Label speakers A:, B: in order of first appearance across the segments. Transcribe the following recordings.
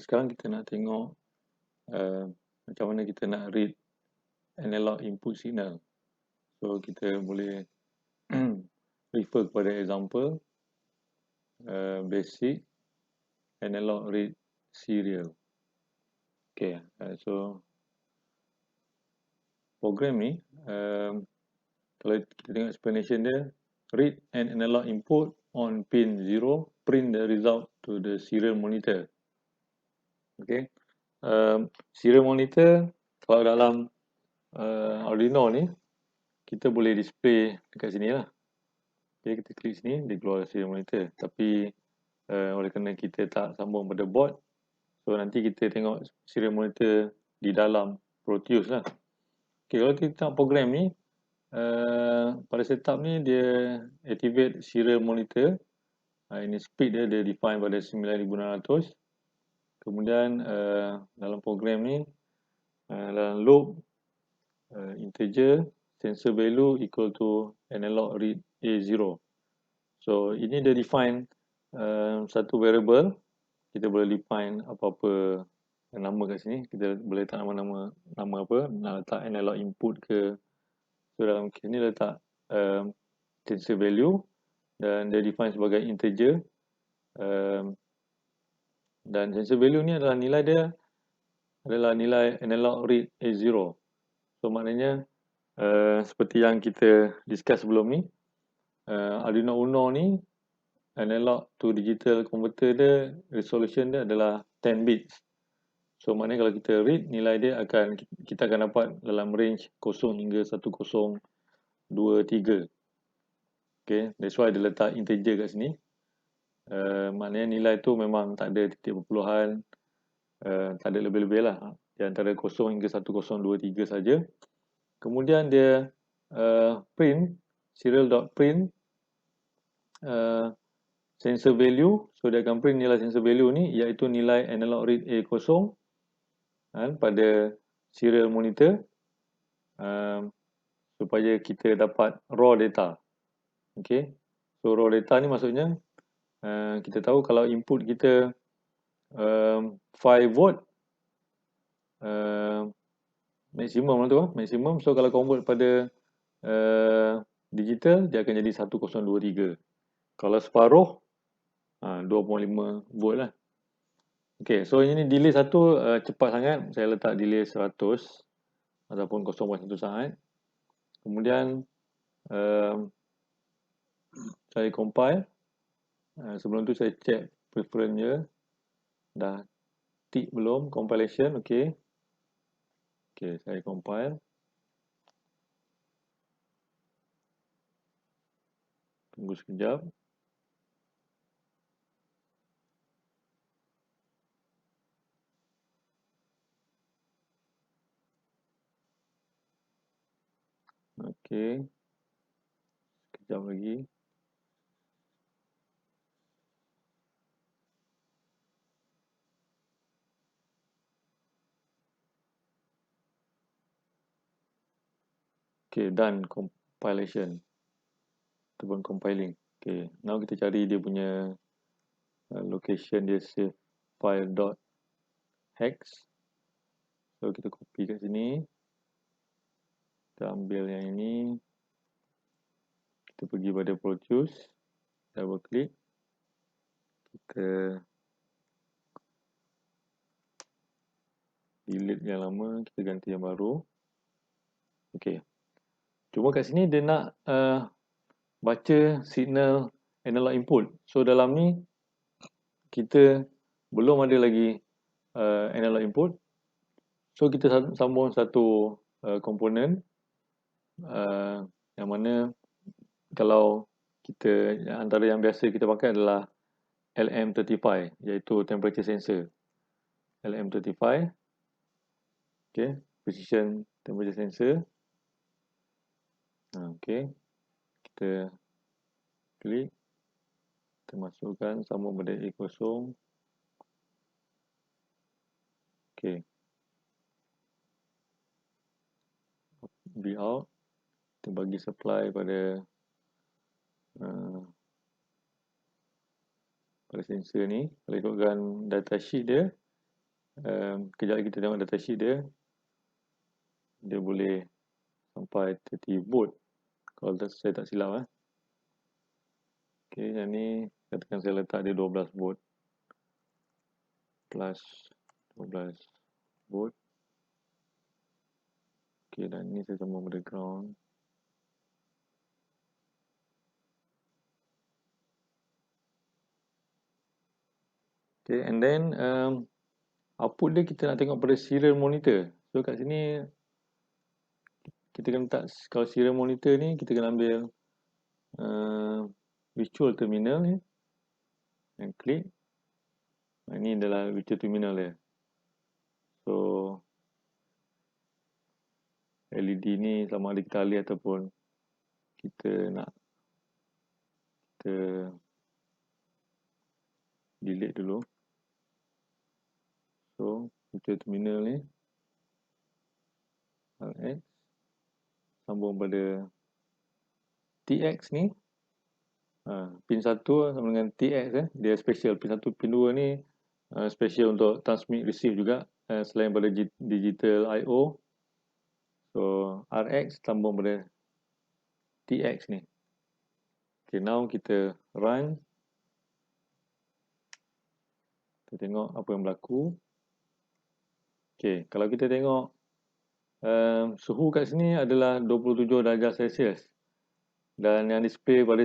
A: sekarang kita nak tengok macam mana kita nak read analog input signal. So kita boleh refer kepada example basic analog read serial. Okay, so program ni kalau kita tengok explanation dia, read an analog input on pin 0, print the result to the serial monitor. Okay, serial monitor kalau dalam Arduino ni kita boleh display dekat sini lah. Okay, kita klik sini, dia keluar serial monitor. Tapi oleh kerana kita tak sambung pada board, so nanti kita tengok serial monitor di dalam Proteus lah. Okay, kalau kita nak program ni, pada setup ni dia activate serial monitor. Ini speed dia define pada 9600. Kemudian dalam program ni, dalam loop integer sensor value equal to analog read A0. So ini dia define satu variable. Kita boleh define apa-apa nama kat sini. Kita boleh letak nama apa, nak letak analog input ke. So dalam sini letak sensor value dan dia define sebagai integer. Dan sensor value ni adalah nilai dia adalah nilai analog read A0. So maknanya seperti yang kita discuss sebelum ni, Arduino Uno ni analog to digital converter dia, resolution dia adalah 10 bits. So maknanya kalau kita read, nilai dia kita akan dapat dalam range 0 hingga 1023. Okay, that's why dia letak integer kat sini. Maknanya nilai tu memang tak ada titik perpuluhan, tak ada lebih-lebih lah. Di antara 0 hingga 1023 saja. Kemudian dia print, serial.print sensor value. So dia akan print nilai sensor value ni, iaitu nilai analog read A0 pada serial monitor, supaya kita dapat raw data. Okay, so raw data ni maksudnya kita tahu kalau input kita 5 volt maksimum lah tu, maksimum. So kalau convert pada digital, dia akan jadi 1023. Kalau separuh 2.5 volt lah. Okay, so ini delay satu cepat sangat. Saya letak delay 100 ataupun 0.1 saat. Kemudian saya compile. Sebelum tu saya check preference dia. Dah tick belum compilation. Okay. Okay, saya compile. Tunggu sekejap. Okay. Sekejap lagi. Okay, done compilation ataupun compiling. Okay, now kita cari dia punya location dia, save file.hex. So kita copy kat sini. Kita ambil yang ini. Kita pergi pada Proteus. Double click. Kita delete yang lama. Kita ganti yang baru. Okay. Cuma kat sini dia nak baca signal analog input. So dalam ni kita belum ada lagi analog input. So kita sambung satu komponen yang mana kalau kita antara yang biasa kita pakai adalah LM35, iaitu temperature sensor. LM35. Okay, precision temperature sensor. Okay, kita klik, kita masukkan sambung pada A0. Okay, Vout, kita bagi supply pada sensor ni. Kalau ikutkan datasheet dia, Kejap lagi kita tengok datasheet dia. Dia boleh sampai 30 volt kalau saya tak silap. Okay, yang ni katakan saya letak dia 12 volt plus 12 volt. Okay, dan ni saya sambung pada ground. Okay, and then output dia kita nak tengok pada serial monitor. So kat sini kita kena letak, kalau serial monitor ni kita kena ambil virtual terminal ni dan klik. Ini adalah virtual terminal dia. So LED ni sama ada kita alih ataupun kita nak kita delete dulu. So virtual terminal ni RX sambung pada TX ni, pin 1 sama dengan TX dia special. Pin 1, pin 2 ni special untuk transmit receive juga, selain pada digital I/O. So RX sambung pada TX ni. Okay, now kita run. Kita tengok apa yang berlaku. Okay, kalau kita tengok suhu kat sini adalah 27 darjah Celsius. Dan yang display pada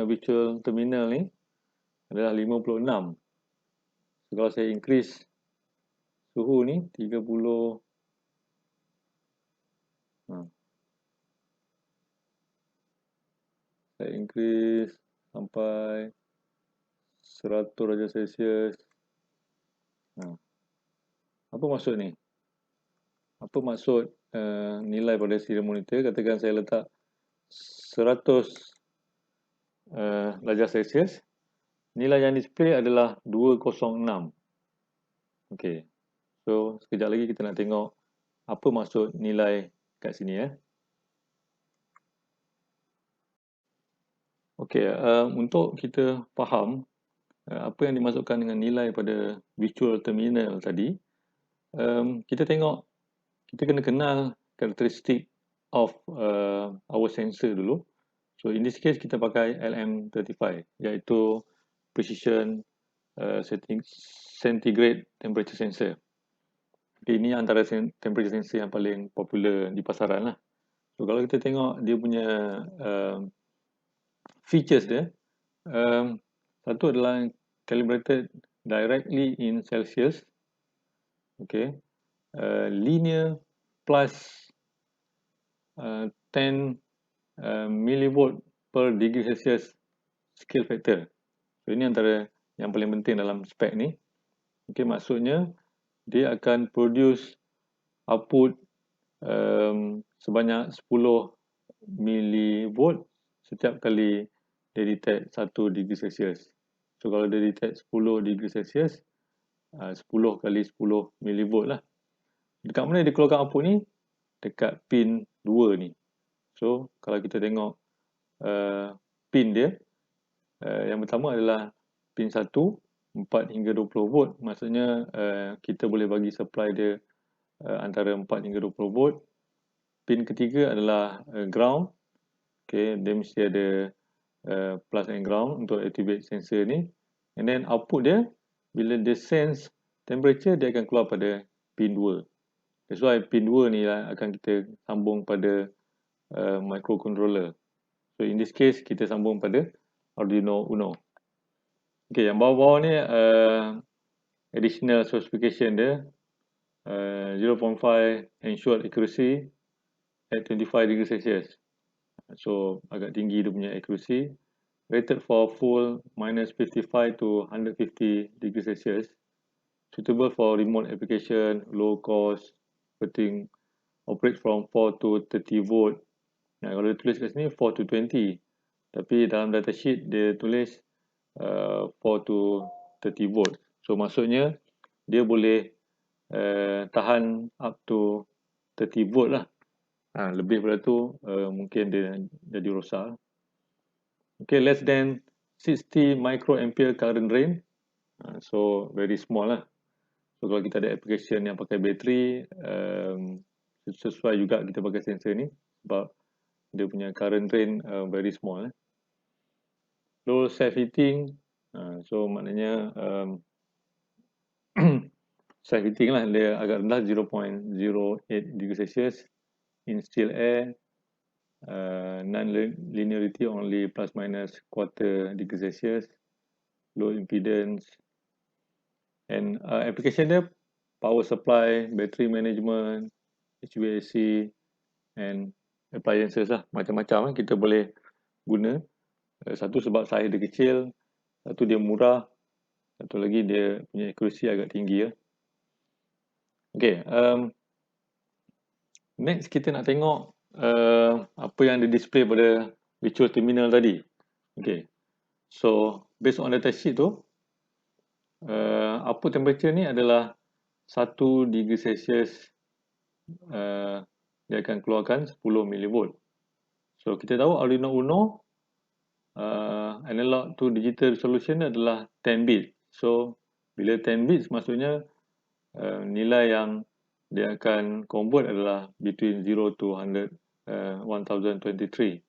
A: virtual terminal ni adalah 56. So, kalau saya increase suhu ni 30, saya increase sampai 100 darjah Celsius. Apa maksud ni? Apa maksud nilai pada serial monitor? Katakan saya letak 100 darjah Celsius. Nilai yang display adalah 206. Okey. So, sekejap lagi kita nak tengok apa maksud nilai kat sini ya. Okey, untuk kita faham apa yang dimasukkan dengan nilai pada virtual terminal tadi, kita tengok, kita kena kenal karakteristik of our sensor dulu. So in this case kita pakai LM35 iaitu precision centigrade temperature sensor. Okay, ini antara temperature sensor yang paling popular di pasaran lah. So kalau kita tengok dia punya features dia, satu adalah calibrated directly in Celsius. Okay, linear plus 10 millivolt per degree Celsius scale factor. So ini antara yang paling penting dalam spek ni. Okay, maksudnya dia akan produce output sebanyak 10 millivolt setiap kali dia detect 1 degree Celsius. So kalau dia detect 10 degree Celsius, 10 kali 10 millivolt lah. Dekat mana dia keluarkan output ni? Dekat pin 2 ni. So kalau kita tengok pin dia, yang pertama adalah pin 1, 4 hingga 20 volt. Maksudnya kita boleh bagi supply dia antara 4 hingga 20 volt. Pin ketiga adalah ground. Okay, dia mesti ada plus and ground untuk activate sensor ni. And then output dia, bila dia sense temperature, dia akan keluar pada pin 2. That's why pin 2 ni lah akan kita sambung pada microcontroller. So in this case, kita sambung pada Arduino Uno. Okay, yang bawah-bawah ni additional specification dia, 0.5 ensured accuracy at 25 degree Celsius. So agak tinggi dia punya accuracy. Rated for full minus 55 to 150 degree Celsius. Suitable for remote application, low cost, seperti operate from 4 to 30 volt. Nah, kalau dia tulis kat sini 4 to 20. Tapi dalam datasheet dia tulis 4 to 30 volt. So maksudnya dia boleh tahan up to 30 volt lah. Lebih pada tu mungkin dia jadi rosak. Okay, less than 60 microampere current drain. So very small lah. So kalau kita ada application yang pakai bateri, sesuai juga kita pakai sensor ni sebab dia punya current drain very small. Low self-heating, so maknanya self-heating lah, dia agak rendah 0.08 degree Celsius. In still air, non-linearity only plus minus quarter degree Celsius. Low impedance, and application dia power supply, battery management, HVAC, and appliances lah, macam-macam kita boleh guna. Satu sebab saiz dia kecil, satu dia murah, satu lagi dia punya accuracy agak tinggi ya. Okay, next kita nak tengok apa yang di-display pada virtual terminal tadi. Okay, so based on data sheet tu, output temperature ni adalah 1 degree Celsius, dia akan keluarkan 10 mV. So kita tahu Arduino Uno analog to digital resolution adalah 10 bit. So bila 10 bits maksudnya nilai yang dia akan convert adalah between 0 to 1023.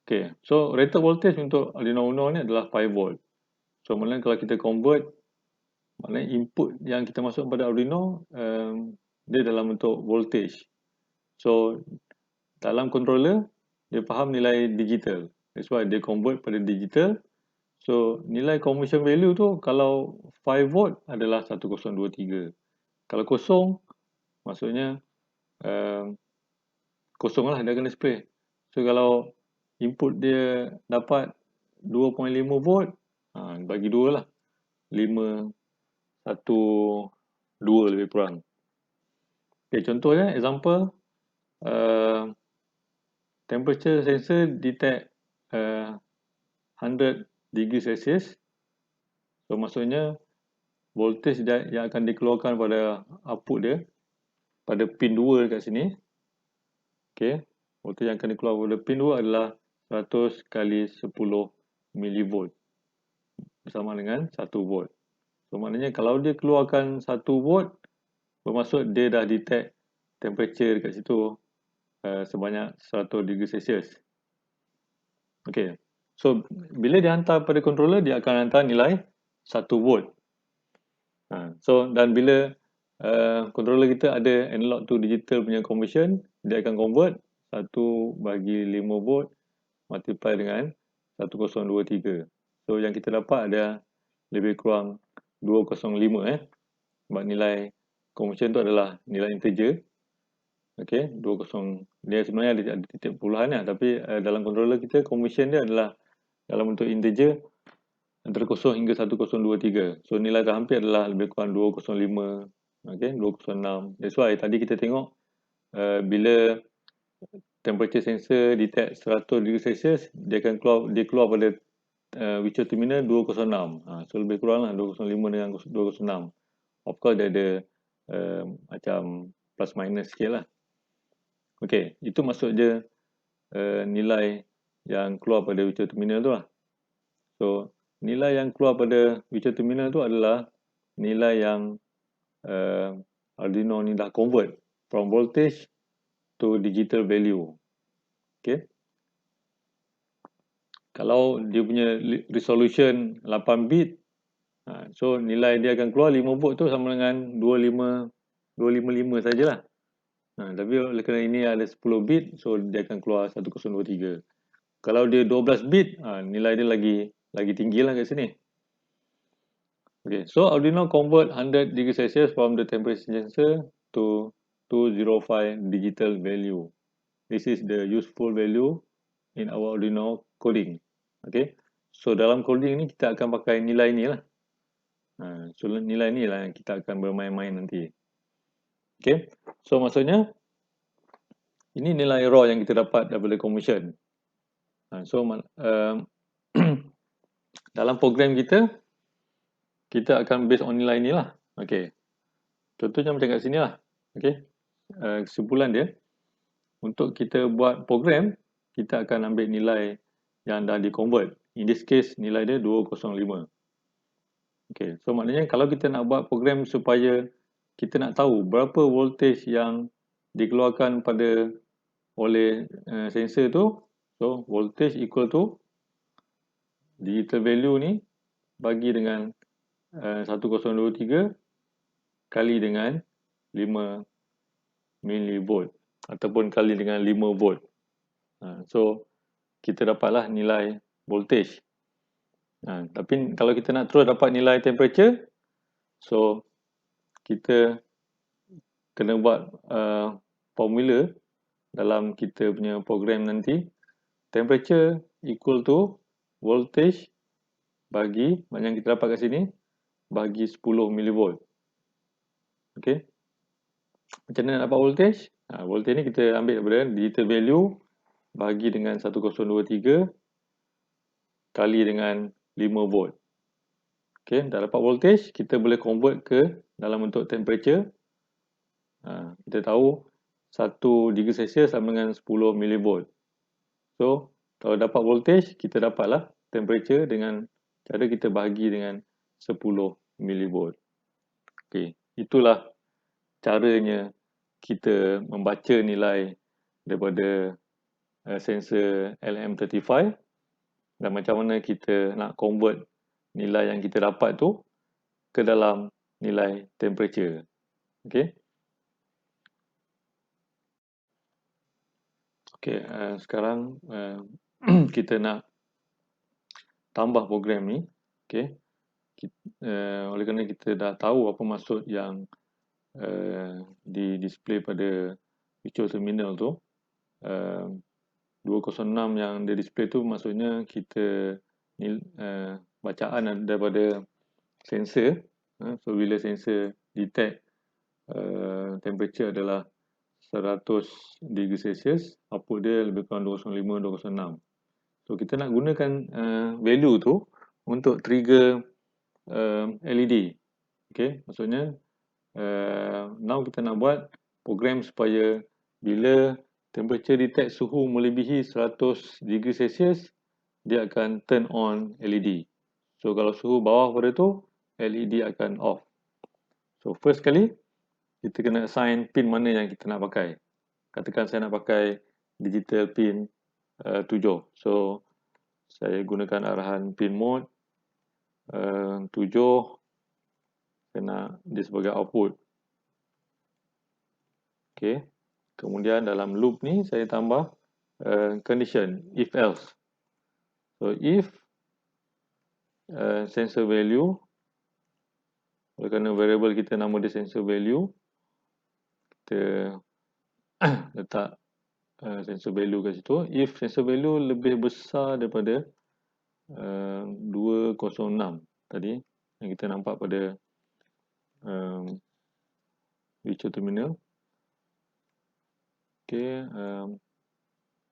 A: Okay, so rated voltage untuk Arduino Uno ni adalah 5 volt. So maknanya kalau kita convert, maknanya input yang kita masuk pada Arduino dia dalam bentuk voltage. So dalam controller dia faham nilai digital. That's why dia convert pada digital. So nilai conversion value tu kalau 5 volt adalah 1023. Kalau kosong maksudnya kosong lah dia akan display. So kalau input dia dapat 2.5 volt, bagi 2 lah. 5, 1, 2 lebih kurang. Okay, contohnya example, temperature sensor detect 100 degree Celsius. So maksudnya voltage yang akan dikeluarkan pada output dia pada pin 2 dekat sini. Okay, voltage yang akan dikeluarkan pada pin 2 adalah 100 kali 10 mV bersama dengan 1 volt. So maknanya kalau dia keluarkan 1 volt, bermaksud dia dah detect temperature dekat situ sebanyak 100 degree Celsius. Okay, so bila dia hantar pada controller, dia akan hantar nilai 1 volt. So dan bila controller kita ada analog to digital punya conversion, dia akan convert 1 bagi 5 volt multiply dengan 1023. So yang kita dapat ada lebih kurang 205 sebab nilai conversion tu adalah nilai integer. Okay, 20, dia sebenarnya ada titik puluhan lah, tapi dalam controller kita conversion dia adalah dalam bentuk integer antara 0 hingga 1023. So nilai terhampir adalah lebih kurang 205, okay, 206. That's why tadi kita tengok bila temperature sensor detect 100 degree Celsius, dia akan keluar pada virtual terminal 206. So lebih kurang lah 205 dengan 206. Of course dia ada macam plus minus sikit lah. Okay, itu maksud je nilai yang keluar pada virtual terminal tu lah. So nilai yang keluar pada virtual terminal tu adalah nilai yang Arduino ni dah convert from voltage to digital value. Okay, kalau dia punya resolution 8 bit, so nilai dia akan keluar 5 volt tu sama dengan 255 sajalah. Tapi oleh kerana ini ada 10 bit, so dia akan keluar 1023. Kalau dia 12 bit, nilai dia lagi tinggi lah kat sini. Okay, so Arduino convert 100 degree Celsius from the temperature sensor to 205 digital value. This is the useful value in our Arduino coding. Okay, so dalam coding ni kita akan pakai nilai ni lah. So nilai ni lah yang kita akan bermain-main nanti. Okay, so maksudnya ini nilai raw yang kita dapat daripada conversion. So dalam program kita akan based on nilai ni lah. Okay, contohnya macam kat sini lah. Okay, kesimpulan dia, untuk kita buat program, kita akan ambil nilai yang dah di convert. In this case nilai dia 205. Okay, so maknanya kalau kita nak buat program supaya kita nak tahu berapa voltage yang dikeluarkan oleh sensor tu, so voltage equal to digital value ni bagi dengan 1023 kali dengan 5 millivolt ataupun kali dengan 5 volt. So kita dapatlah nilai voltage. Tapi kalau kita nak terus dapat nilai temperature, so kita kena buat formula dalam kita punya program nanti. Temperature equal to voltage bagi, yang kita dapat kat sini, bagi 10 millivolt. Okay. Macam mana nak dapat voltage? Voltage ni kita ambil daripada digital value bagi dengan 1023 kali dengan 5 volt. Okay, dah dapat voltage, kita boleh convert ke dalam bentuk temperature. Kita tahu 1 degree Celsius sama dengan 10 millivolt. So, kalau dapat voltage, kita dapatlah temperature dengan cara kita bahagi dengan 10 millivolt. Okay, itulah caranya kita membaca nilai daripada sensor LM35 dan macam mana kita nak convert nilai yang kita dapat tu ke dalam nilai temperature. Okay. Okay, sekarang kita nak tambah program ni. Okay. Oleh kerana kita dah tahu apa maksud yang di display pada virtual terminal tu, 206 yang di display tu maksudnya kita bacaan daripada sensor. So bila sensor detect temperature adalah 100 degree Celsius, output dia lebih kurang 205-206. So kita nak gunakan value tu untuk trigger LED. Okay, maksudnya now kita nak buat program supaya bila temperature detect suhu melebihi 100 degree Celsius, dia akan turn on LED. So kalau suhu bawah pada tu, LED akan off. So first kali, kita kena assign pin mana yang kita nak pakai. Katakan saya nak pakai digital pin 7. So saya gunakan arahan pin mode 7. Saya nak dia sebagai output. Okay. Kemudian dalam loop ni saya tambah condition if else. So if sensor value, oleh kerana variable kita nama dia sensor value, kita letak sensor value kat situ. If sensor value lebih besar daripada 206 tadi yang kita nampak pada virtual terminal. Okay,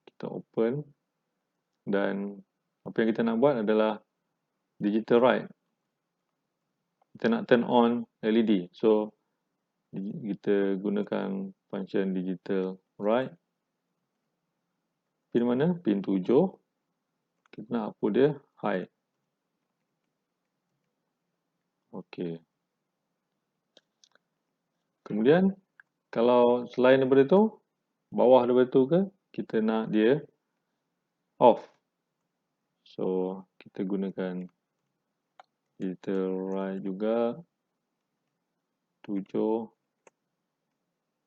A: kita open dan apa yang kita nak buat adalah digital write. Kita nak turn on LED. So kita gunakan function digital write. Pin mana? Pin 7. Kita nak output dia high. Okey. Kemudian kalau selain daripada tu, bawah daripada tu ke, kita nak dia off. So kita gunakan digital write juga 7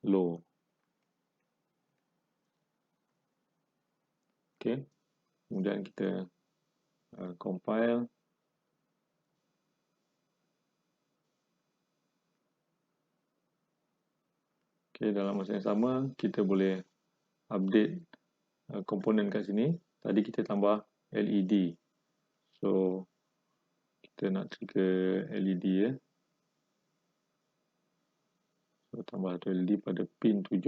A: low. Okay. Kemudian kita compile. Okay, dalam masa yang sama, kita boleh update komponen kat sini. Tadi kita tambah LED. So, kita nak trigger LED ya. So, tambah satu LED pada pin 7.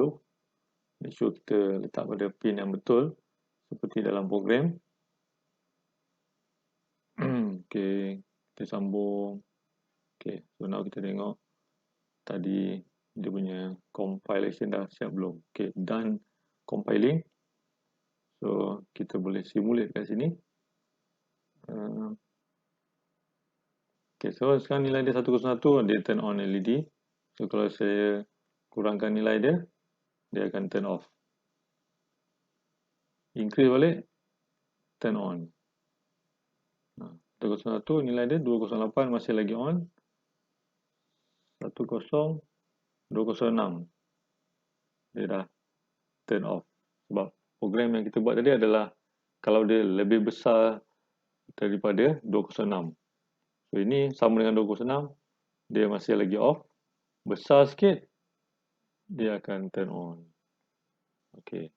A: Make sure kita letak pada pin yang betul. Seperti dalam program. Okay, kita sambung. Okay, so now kita tengok tadi dia punya compilation dah siap belum. Okay, done compiling. So, kita boleh simulate kat sini. Okay, so sekarang nilai dia 101, dia turn on LED. So kalau saya kurangkan nilai dia, dia akan turn off. Increase balik, turn on. 101 nilai dia, 208 masih lagi on. 10, 206. Dia dah turn off. Sebab program yang kita buat tadi adalah kalau dia lebih besar daripada 206. So ini sama dengan 206, dia masih lagi off. Besar sikit, dia akan turn on. Okay.